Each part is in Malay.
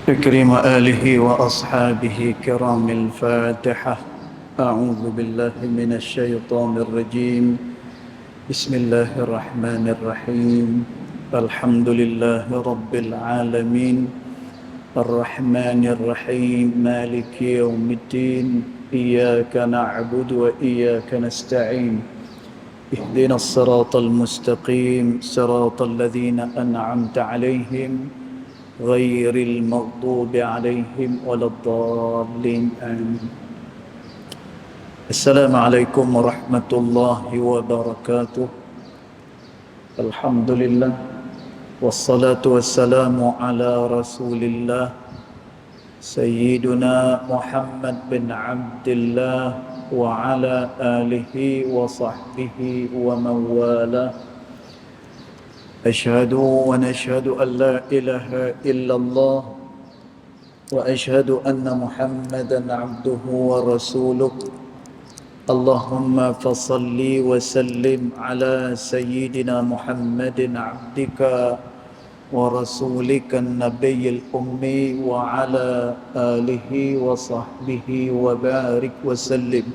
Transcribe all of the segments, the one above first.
تكريم آله وأصحابه كرام الفاتحة. أعوذ بالله من الشيطان الرجيم. بسم الله الرحمن الرحيم. الحمد لله رب العالمين، الرحمن الرحيم، مالك يوم الدين. إياك نعبد وإياك نستعين. اهدنا الصراط المستقيم، صراط الذين أنعمت عليهم غير المغضوب عليهم ولا الضالين آمين. السلام عليكم ورحمة الله وبركاته. الحمد لله والصلاة والسلام على رسول الله سيدنا محمد بن عبد الله وعلى آله وصحبه ومن والاه. أشهد ونشهد أن لا إله إلا الله وأشهد أن محمدا عبده ورسوله. اللهم فصل وسلم على سيدنا محمد عبدك ورسولك النبي الأمي وعلى آله وصحبه وبارك وسلم.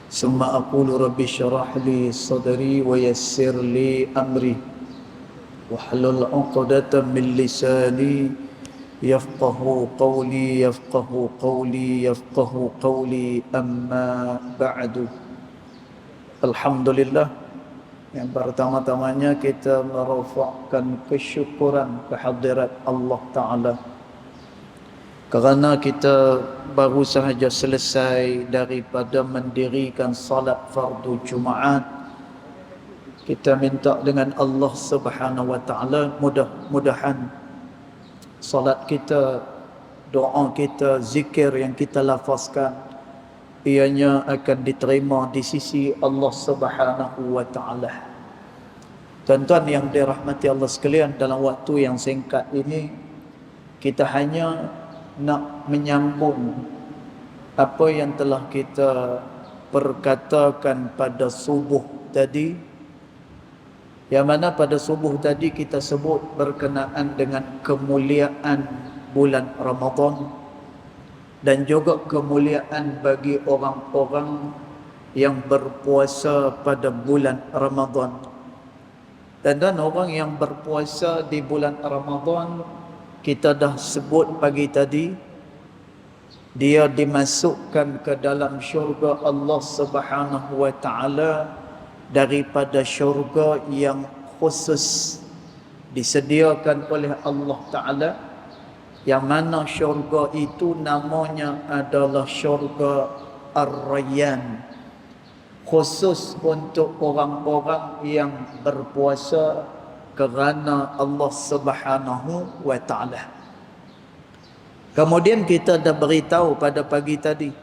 ثم أقول رب اشرح لي صدري ويسر لي أمري واحلل عقدة من لساني يفقه قولي أما بعد. Alhamdulillah, yang pertama-tamanya kita merafakkan kesyukuran kehadirat Allah Ta'ala kerana kita baru sahaja selesai daripada mendirikan salat fardu Jumaat. Kita minta dengan Allah Subhanahu wa Ta'ala, mudah-mudahan salat kita, doa kita, zikir yang kita lafazkan, ianya akan diterima di sisi Allah Subhanahu wa Ta'ala. Tuan-tuan yang dirahmati Allah sekalian, dalam waktu yang singkat ini kita hanya nak menyambung apa yang telah kita perkatakan pada subuh tadi, yang mana pada subuh tadi kita sebut berkenaan dengan kemuliaan bulan Ramadan dan juga kemuliaan bagi orang-orang yang berpuasa pada bulan Ramadan. Dan orang yang berpuasa di bulan Ramadan, kita dah sebut pagi tadi, dia dimasukkan ke dalam syurga Allah Subhanahu wa Ta'ala daripada syurga yang khusus disediakan oleh Allah Ta'ala, yang mana syurga itu namanya adalah syurga Ar-Rayyan, khusus untuk orang-orang yang berpuasa kerana Allah Subhanahu wa Ta'ala. Kemudian kita dah beritahu pada pagi tadi,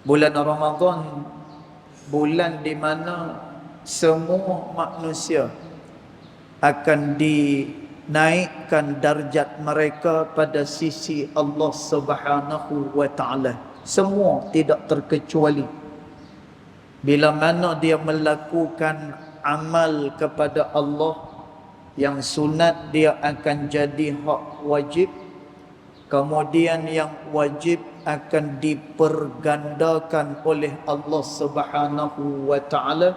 bulan Ramadan bulan di mana semua manusia akan dinaikkan darjat mereka pada sisi Allah Subhanahu wa Ta'ala. Semua tidak terkecuali. Bila mana dia melakukan amal kepada Allah yang sunat, dia akan jadi hak wajib. Kemudian yang wajib akan dipergandakan oleh Allah Subhanahu wa Ta'ala.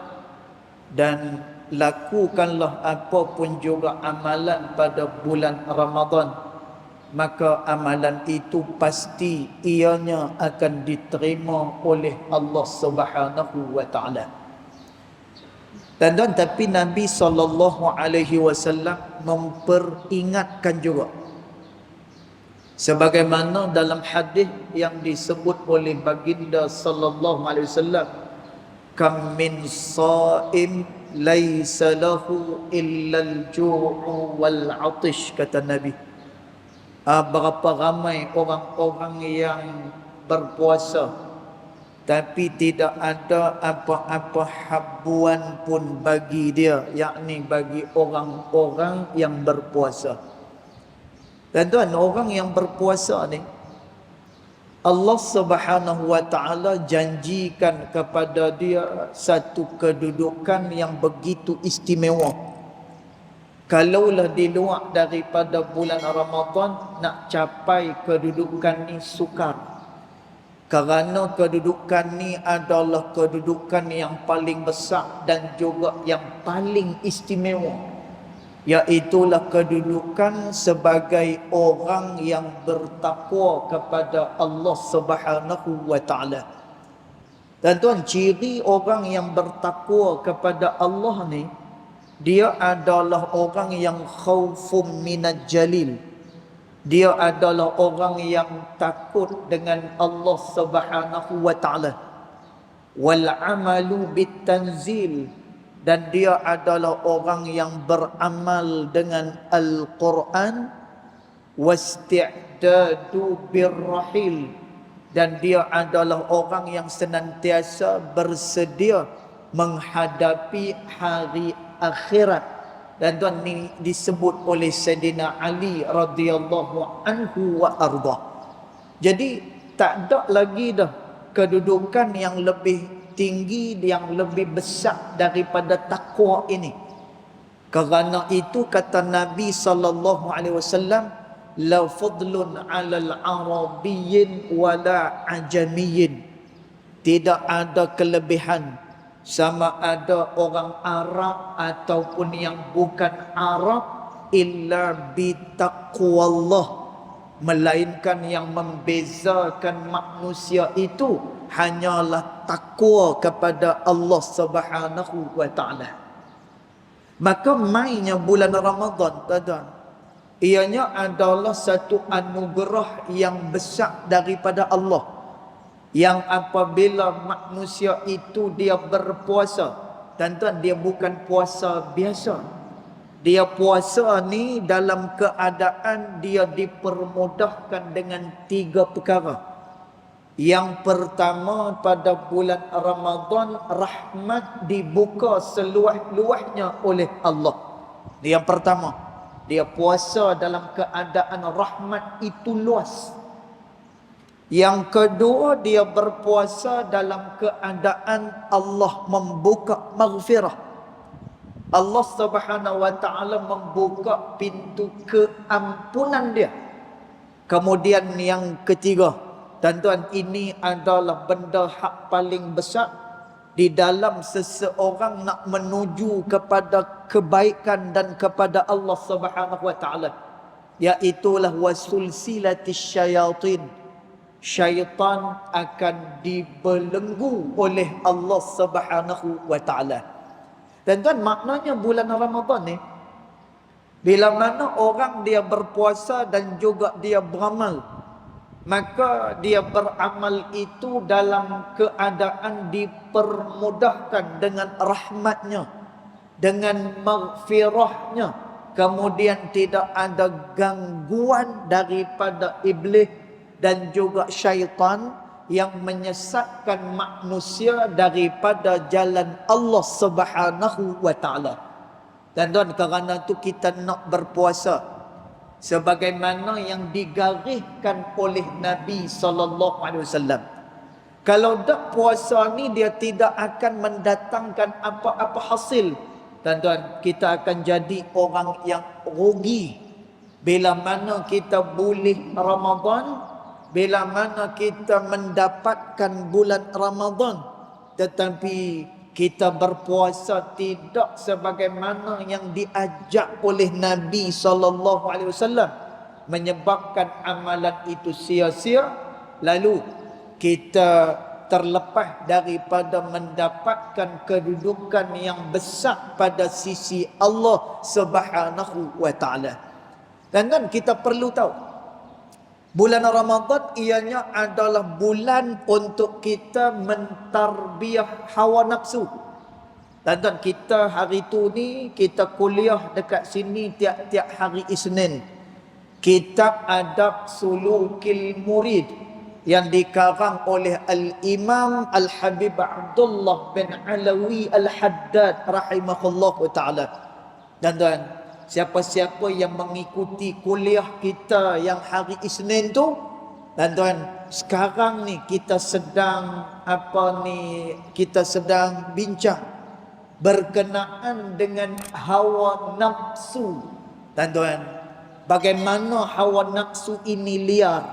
Dan lakukanlah apapun juga amalan pada bulan Ramadan, maka amalan itu pasti ianya akan diterima oleh Allah Subhanahu wa Ta'ala. Dan tapi Nabi SAW memperingatkan juga, sebagaimana dalam hadis yang disebut oleh baginda sallallahu alaihi wasallam, kam min sha'im laisa lahu illa al-ju'u wal 'atash, kata Nabi. Berapa ramai orang-orang yang berpuasa tapi tidak ada apa-apa habuan pun bagi dia, yakni bagi orang-orang yang berpuasa. Dan tuan, orang yang berpuasa ni Allah Subhanahu wa Ta'ala janjikan kepada dia satu kedudukan yang begitu istimewa. Kalaulah di luar daripada bulan Ramadan, nak capai kedudukan ni sukar. Kerana kedudukan ni adalah kedudukan yang paling besar dan juga yang paling istimewa. Iaitulah kedudukan sebagai orang yang bertakwa kepada Allah Subhanahu wa taala. Dan tuan, ciri orang yang bertakwa kepada Allah ni, dia adalah orang yang khaufum minal jalil. Dia adalah orang yang takut dengan Allah Subhanahu wa taala. Wal amalu bitanzil, dan dia adalah orang yang beramal dengan Al-Quran. Wasti'dadu birrahil, dan dia adalah orang yang senantiasa bersedia menghadapi hari akhirat. Dan tuan, ni disebut oleh Sayyidina Ali radhiyallahu anhu wa arda. Jadi tak ada lagi dah kedudukan yang lebih tinggi, yang lebih besar daripada takwa ini. Kerana itu kata Nabi sallallahu alaihi wasallam, la fadlun 'alal arabiyyin wala ajamiyyin. Tidak ada kelebihan sama ada orang Arab ataupun yang bukan Arab, illa bitaqwallah, melainkan yang membezakan manusia itu hanyalah takwa kepada Allah Subhanahu wa taala. Maka mainnya bulan Ramadan, tuan-tuan, ianya adalah satu anugerah yang besar daripada Allah, yang apabila manusia itu dia berpuasa, tuan-tuan, dia bukan puasa biasa. Dia puasa ni dalam keadaan dia dipermudahkan dengan 3 perkara. Yang pertama, pada bulan Ramadan, rahmat dibuka seluas-luasnya oleh Allah. Yang pertama, dia puasa dalam keadaan rahmat itu luas. Yang kedua, dia berpuasa dalam keadaan Allah membuka maghfirah. Allah Subhanahu wa taala membuka pintu keampunan dia. Kemudian yang ketiga, tuan-tuan, ini adalah benda hak paling besar di dalam seseorang nak menuju kepada kebaikan dan kepada Allah Subhanahu wa taala, iaitulah wasulsilatis syayatin. Syaitan akan dibelenggu oleh Allah Subhanahu wa taala. Dan tuan, maknanya bulan Ramadan ni, bila mana orang dia berpuasa dan juga dia beramal, maka dia beramal itu dalam keadaan dipermudahkan dengan rahmatnya, dengan maghfirahnya. Kemudian tidak ada gangguan daripada iblis dan juga syaitan yang menyesatkan manusia daripada jalan Allah Subhanahu wa taala. Dan tuan, kerana itu kita nak berpuasa sebagaimana yang digariskan oleh Nabi sallallahu alaihi wasallam. Kalau tak puasa ni, dia tidak akan mendatangkan apa-apa hasil. Dan tuan, kita akan jadi orang yang rugi bila mana kita boleh Ramadan, bila mana kita mendapatkan bulan Ramadan, tetapi kita berpuasa tidak sebagaimana yang diajak oleh Nabi sallallahu alaihi wasallam, menyebabkan amalan itu sia-sia, lalu kita terlepas daripada mendapatkan kedudukan yang besar pada sisi Allah Subhanahu wa taala. Dan kan kita perlu tahu, bulan Ramadan ianya adalah bulan untuk kita mentarbiah hawa nafsu. Dan kita hari tu ni, kita kuliah dekat sini tiap-tiap hari Isnin, kitab Adab Sulukil Murid yang dikarang oleh Al-Imam Al-Habib Abdullah bin Alawi Al-Haddad rahimahullah ta'ala. Dan siapa-siapa yang mengikuti kuliah kita yang hari Isnin tu, dan tuan, sekarang ni kita sedang kita sedang bincang berkenaan dengan hawa nafsu. Tuan-tuan, bagaimana hawa nafsu ini liar,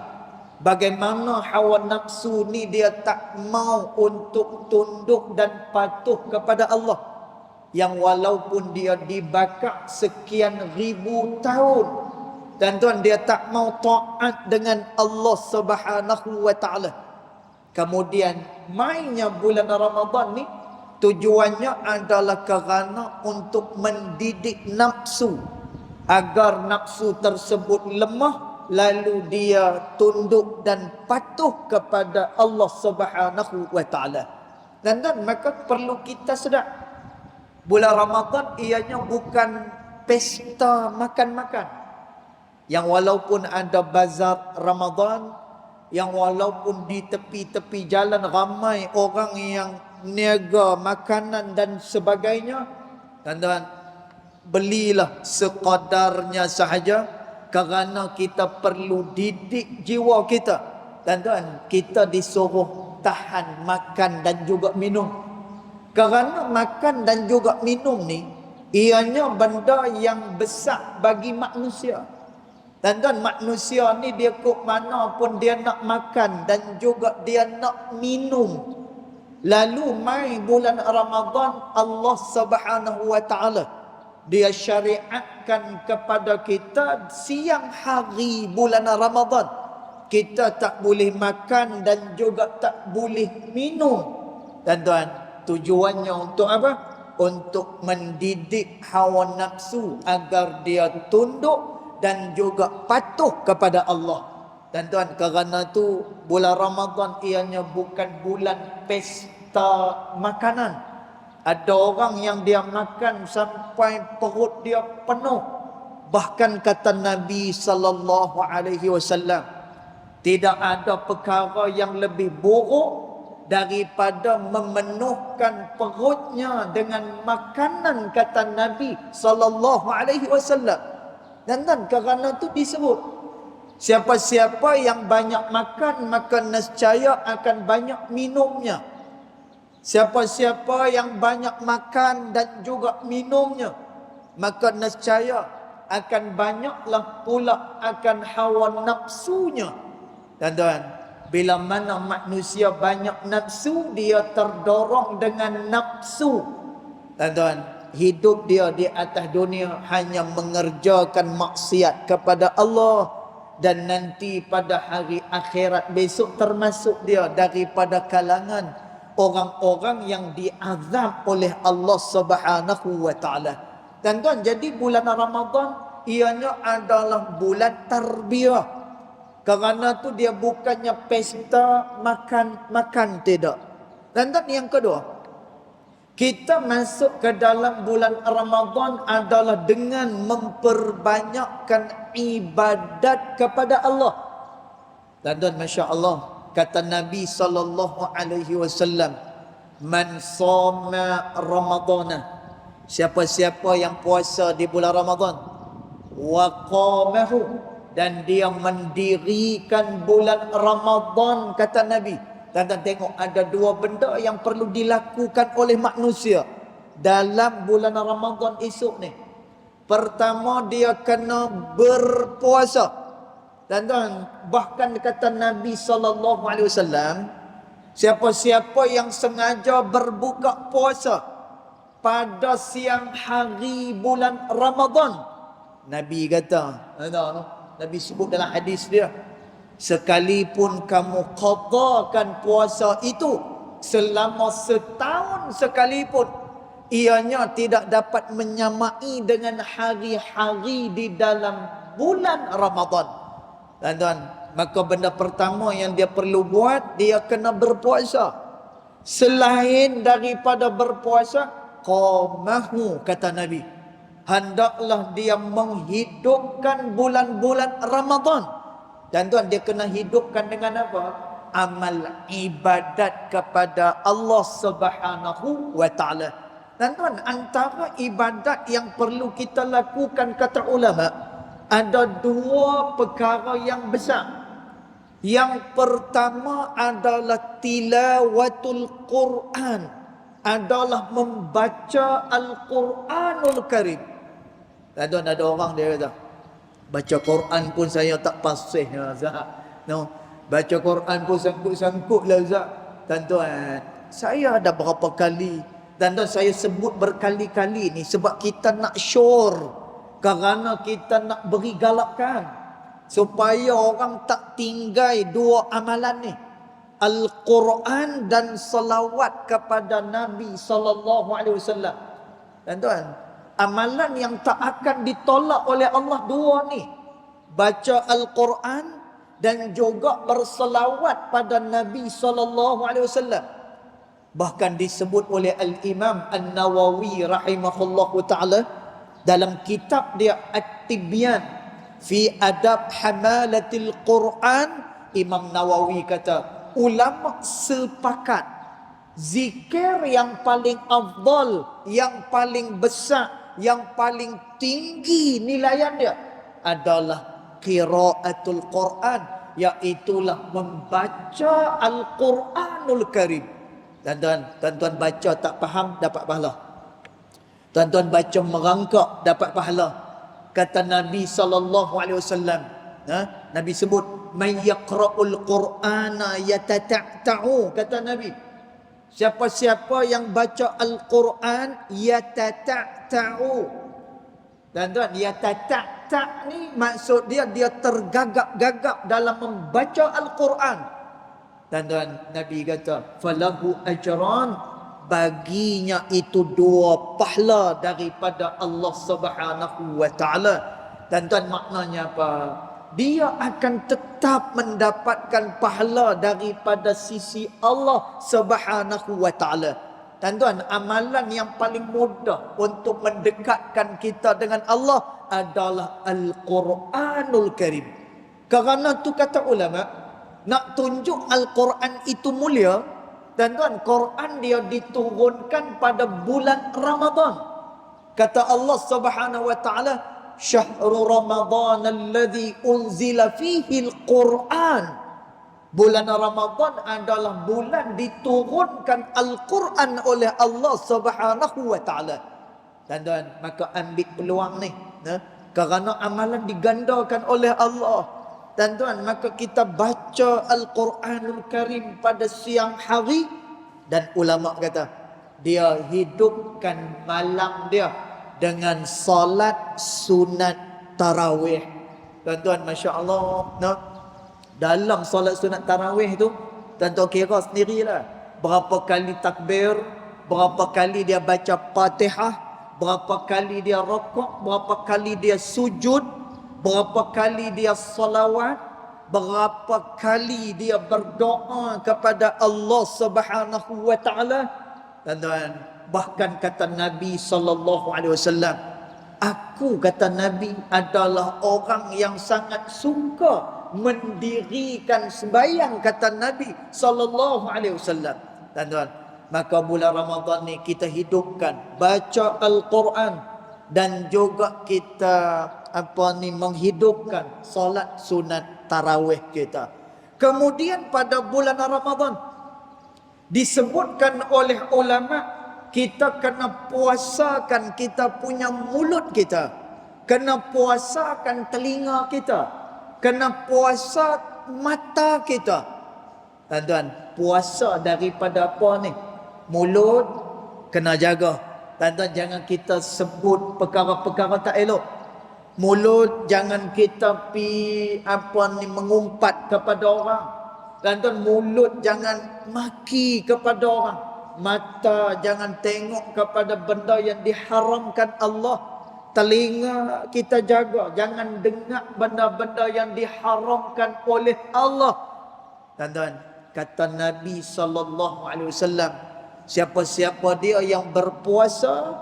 bagaimana hawa nafsu ni dia tak mau untuk tunduk dan patuh kepada Allah, yang walaupun dia dibakar sekian ribu tahun, tuan-tuan, dia tak mau taat dengan Allah Subhanahu wa taala. Kemudian mainnya bulan Ramadan ni tujuannya adalah kerana untuk mendidik nafsu agar nafsu tersebut lemah, lalu dia tunduk dan patuh kepada Allah Subhanahu wa taala. Dan maka perlu kita sedar, bulan Ramadan ianya bukan pesta makan-makan. Yang walaupun ada bazar Ramadan, yang walaupun di tepi-tepi jalan ramai orang yang niaga makanan dan sebagainya, tuan-tuan, belilah sekadarnya sahaja, kerana kita perlu didik jiwa kita. Tuan-tuan, kita disuruh tahan makan dan juga minum, kerana makan dan juga minum ni ianya benda yang besar bagi manusia. Tuan-tuan, manusia ni dia kok mana pun dia nak makan dan juga dia nak minum. Lalu mai bulan Ramadan, Allah Subhanahu wa taala dia syariatkan kepada kita siang hari bulan Ramadan kita tak boleh makan dan juga tak boleh minum. Tuan-tuan, tujuannya untuk apa? Untuk mendidik hawa nafsu agar dia tunduk dan juga patuh kepada Allah. Dan tuan, kerana tu bulan Ramadan ianya bukan bulan pesta makanan. Ada orang yang dia makan sampai perut dia penuh. Bahkan kata Nabi sallallahu alaihi wasallam, tidak ada perkara yang lebih buruk daripada memenuhkan perutnya dengan makanan, kata Nabi sallallahu alaihi wasallam. Dan kerana itu disebut, siapa-siapa yang banyak makan, maka nescaya akan banyak minumnya. Siapa-siapa yang banyak makan dan juga minumnya, maka nescaya akan banyaklah pula akan hawa nafsunya. Tuan-tuan, bila mana manusia banyak nafsu, dia terdorong dengan nafsu. Tuan-tuan, hidup dia di atas dunia hanya mengerjakan maksiat kepada Allah, dan nanti pada hari akhirat besok termasuk dia daripada kalangan orang-orang yang diazab oleh Allah Subhanahu wa taala. Tuan-tuan, jadi bulan Ramadan ianya adalah bulan tarbiyah. Kerana tu dia bukannya pesta makan-makan, tidak. Tuan-tuan, yang kedua, kita masuk ke dalam bulan Ramadan adalah dengan memperbanyakkan ibadat kepada Allah. Tuan-tuan, Masya Allah, kata Nabi sallallahu alaihi wasallam, man shoma ramadana, siapa-siapa yang puasa di bulan Ramadan, wa qamahu, dan dia mendirikan bulan Ramadan, kata Nabi. Tuan-tuan tengok, ada dua benda yang perlu dilakukan oleh manusia dalam bulan Ramadan esok ni. Pertama, dia kena berpuasa. Tuan-tuan, bahkan kata Nabi SAW, siapa-siapa yang sengaja berbuka puasa pada siang hari bulan Ramadan, Nabi kata, Nabi sebut dalam hadis dia, sekalipun kamu qadakan puasa itu selama setahun sekalipun, ianya tidak dapat menyamai dengan hari-hari di dalam bulan Ramadan. Tuan-tuan, maka benda pertama yang dia perlu buat, dia kena berpuasa. Selain daripada berpuasa, qamahu, kata Nabi, hendaklah dia menghidupkan bulan-bulan Ramadan. Dan tuan, dia kena hidupkan dengan apa? Amal ibadat kepada Allah Subhanahu wa taala. Dan tuan, antara ibadat yang perlu kita lakukan, kata ulama, ada dua perkara yang besar. Yang pertama adalah tilawatul Quran. adalah membaca Al-Quranul Karim. Tuan, ada orang dia kata, baca Quran pun saya tak pasih ya Zat. No, baca Quran pun sangkut-sangkut lah Zat. Tuan, saya ada berapa kali, tuan, saya sebut berkali-kali ni sebab kita nak sure, kerana kita nak beri galakkan supaya orang tak tinggal dua amalan ni, Al-Quran dan salawat kepada Nabi sallallahu alaihi wasallam. Tuan, amalan yang tak akan ditolak oleh Allah dua ni, baca Al-Quran dan juga berselawat pada Nabi sallallahu alaihi wasallam. Bahkan disebut oleh Al-Imam An-Nawawi rahimahullahu taala dalam kitab dia At-Tibyan fi Adab Hamalatil Quran. Imam Nawawi kata, ulama sepakat zikir yang paling afdal, yang paling besar, yang paling tinggi nilaian dia adalah qiraatul Quran, iaitulah membaca Al-Quranul Karim. Tuan-tuan baca tak faham dapat pahala. Tuan-tuan baca merangkak dapat pahala. Kata Nabi sallallahu alaihi wasallam, Nabi sebut man yaqra'ul Qur'ana yatata'u, kata Nabi, siapa-siapa yang baca Al-Quran yatata'u. Tuan-tuan, yatata' ni maksud dia tergagap-gagap dalam membaca Al-Quran. Tuan-tuan, Nabi kata falahu ajran, baginya itu dua pahala daripada Allah Subhanahu wa taala. Tuan-tuan, maknanya apa? Dia akan tetap mendapatkan pahala daripada sisi Allah Subhanahu wa taala. Tuan-tuan, amalan yang paling mudah untuk mendekatkan kita dengan Allah adalah Al-Quranul Karim. Kerana tu kata ulama, nak tunjuk Al-Quran itu mulia, tuan-tuan, Quran dia diturunkan pada bulan Ramadan. Kata Allah Subhanahu wa taala, Syahrul Ramadan alladhi unzila fihi al-Quran. Bulan Ramadan adalah bulan diturunkan Al-Quran oleh Allah Subhanahu wa taala. Tuan-tuan, maka ambil peluang ni, kerana amalan digandakan oleh Allah. Tuan-tuan, maka kita baca Al-Quranul Karim pada siang hari, dan ulama kata dia hidupkan malam dia dengan salat sunat tarawih. Tuan-tuan, Masya Allah, dalam salat sunat tarawih tu, tuan-tuan kira sendirilah berapa kali takbir, berapa kali dia baca Fatihah, berapa kali dia rukuk, berapa kali dia sujud, berapa kali dia salawat, berapa kali dia berdoa kepada Allah Subhanahu wa taala. Tuan-tuan, bahkan kata Nabi sallallahu alaihi wasallam, aku, kata Nabi, adalah orang yang sangat suka mendirikan sembahyang, kata Nabi sallallahu alaihi wasallam. Tuan-tuan, maka bulan Ramadan ni kita hidupkan baca Al-Quran, dan juga kita menghidupkan solat sunat tarawih kita. Kemudian pada bulan Ramadan disebutkan oleh ulama, kita kena puasakan kita punya mulut kita, kena puasakan telinga kita, kena puasa mata kita. Tuan-tuan, puasa daripada apa ni? Mulut kena jaga. Tuan-tuan, jangan kita sebut perkara-perkara tak elok. Mulut jangan kita mengumpat kepada orang. Tuan-tuan, mulut jangan maki kepada orang. Mata jangan tengok kepada benda yang diharamkan Allah. Telinga kita jaga, jangan dengar benda-benda yang diharamkan oleh Allah. Tuan-tuan, kata Nabi sallallahu alaihi wasallam, siapa-siapa dia yang berpuasa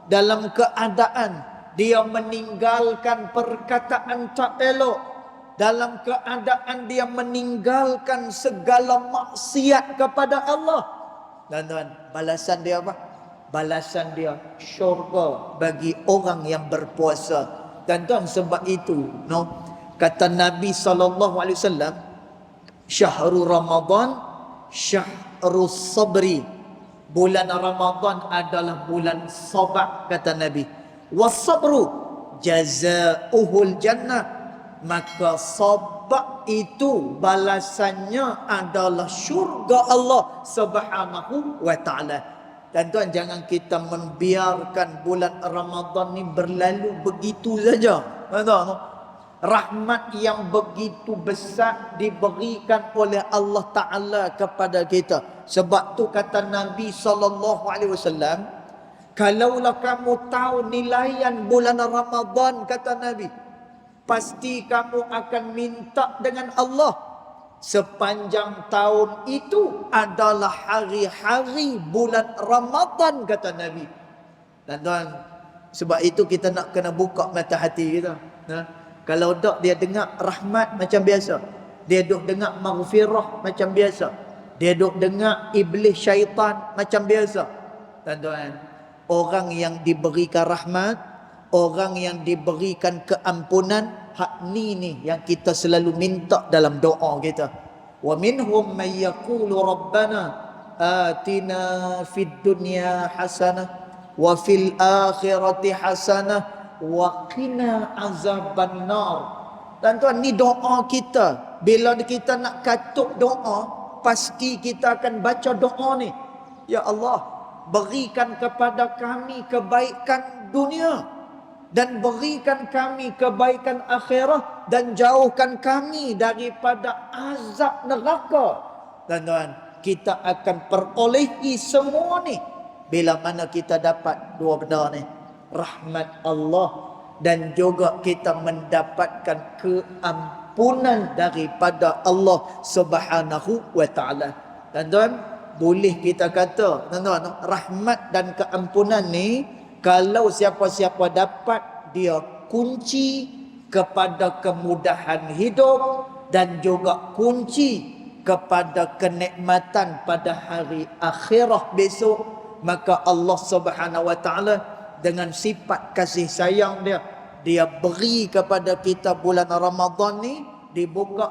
dalam keadaan dia meninggalkan perkataan tak elok, dalam keadaan dia meninggalkan segala maksiat kepada Allah, tuan-tuan, balasan dia apa? Balasan dia syurga bagi orang yang berpuasa. Tuan-tuan, sebab itu kata Nabi sallallahu alaihi wasallam, syahrul Ramadan syahrus sabri. Bulan Ramadan adalah bulan sabar, kata Nabi. Was-sabru jazaa'uhul jannah. Maka sabar itu balasannya adalah syurga Allah Subhanahu wa taala. Dan tuan, jangan kita membiarkan bulan Ramadan ni berlalu begitu saja. Tuan, rahmat yang begitu besar diberikan oleh Allah Ta'ala kepada kita. Sebab tu kata Nabi SAW, kalaulah kamu tahu nilaian bulan Ramadan, kata Nabi, pasti kamu akan minta dengan Allah. Sepanjang tahun itu adalah hari-hari bulan Ramadan, kata Nabi. Dan tuan, sebab itu kita nak kena buka mata hati kita. Kalau tak, dia dengar rahmat macam biasa, dia duk dengar maghfirah macam biasa, dia duk dengar iblis syaitan macam biasa. Tuan-tuan, orang yang diberikan rahmat, orang yang diberikan keampunan, hak ni yang kita selalu minta dalam doa kita. Wa minhum may yaqulu rabbana atina fid dunya hasanah wa fil akhirati hasanah wa qina azaban nar. Dan tuan, ni doa kita. Bila kita nak katuk doa, pasti kita akan baca doa ni. Ya Allah, berikan kepada kami kebaikan dunia dan berikan kami kebaikan akhirat, dan jauhkan kami daripada azab neraka. Dan tuan, kita akan perolehi semua ni bila mana kita dapat dua benda ni, rahmat Allah dan juga kita mendapatkan keampunan daripada Allah Subhanahu wa taala. Dan tuan, boleh kita kata, tuan-tuan, rahmat dan keampunan ni, kalau siapa-siapa dapat, dia kunci kepada kemudahan hidup dan juga kunci kepada kenikmatan pada hari akhirat besok. Maka Allah Subhanahu wa taala dengan sifat kasih sayang dia beri kepada kita bulan Ramadan ni, dibuka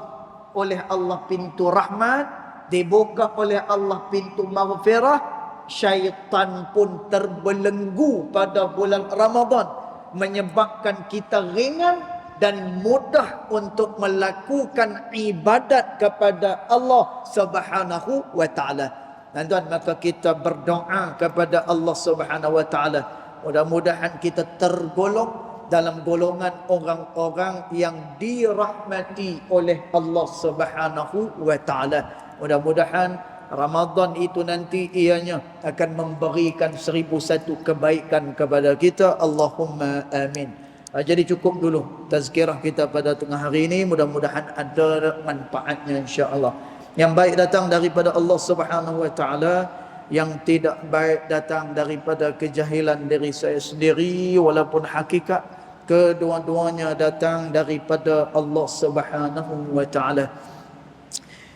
oleh Allah pintu rahmat, dibuka oleh Allah pintu maghfirah. Syaitan pun terbelenggu pada bulan Ramadan, menyebabkan kita ringan dan mudah untuk melakukan ibadat kepada Allah Subhanahu wa taala. Dan tuan, maka kita berdoa kepada Allah Subhanahu wa taala, mudah-mudahan kita tergolong dalam golongan orang-orang yang dirahmati oleh Allah Subhanahu wa taala. Mudah-mudahan Ramadan itu nanti ianya akan memberikan 1001 kebaikan kepada kita. Allahumma amin. Jadi cukup dulu tazkirah kita pada tengah hari ini. Mudah-mudahan ada manfaatnya, insya-Allah. Yang baik datang daripada Allah Subhanahu wa taala, yang tidak baik datang daripada kejahilan diri saya sendiri, walaupun hakikat kedua-duanya datang daripada Allah Subhanahu wa taala.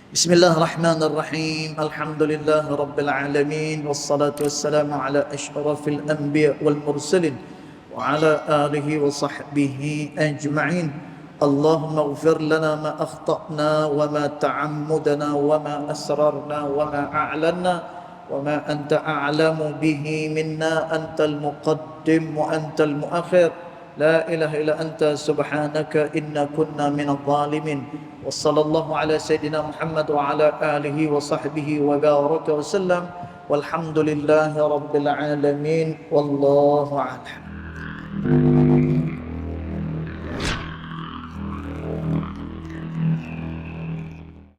Bismillahirrahmanirrahim. Alhamdulillah rabbil alamin, wassalatu wassalamu ala asyrafil anbiya wal mursalin wa ala alihi wa sahbihi ajma'in. Allahumma ighfir lana ma akhta'na wa ma ta'ammudna wa ma asrarna wa ma a'lanna wa ma anta a'lamu bihi minna, antal muqaddim wa antal muakhir. La ilaha illa anta subhanaka inna kunna minadh dhalimin. Wa sallallahu ala sayyidina Muhammad wa ala alihi wa sahbihi wa baraka wa sallam. Walhamdulillahi rabbil alamin. Wallahu a'lam.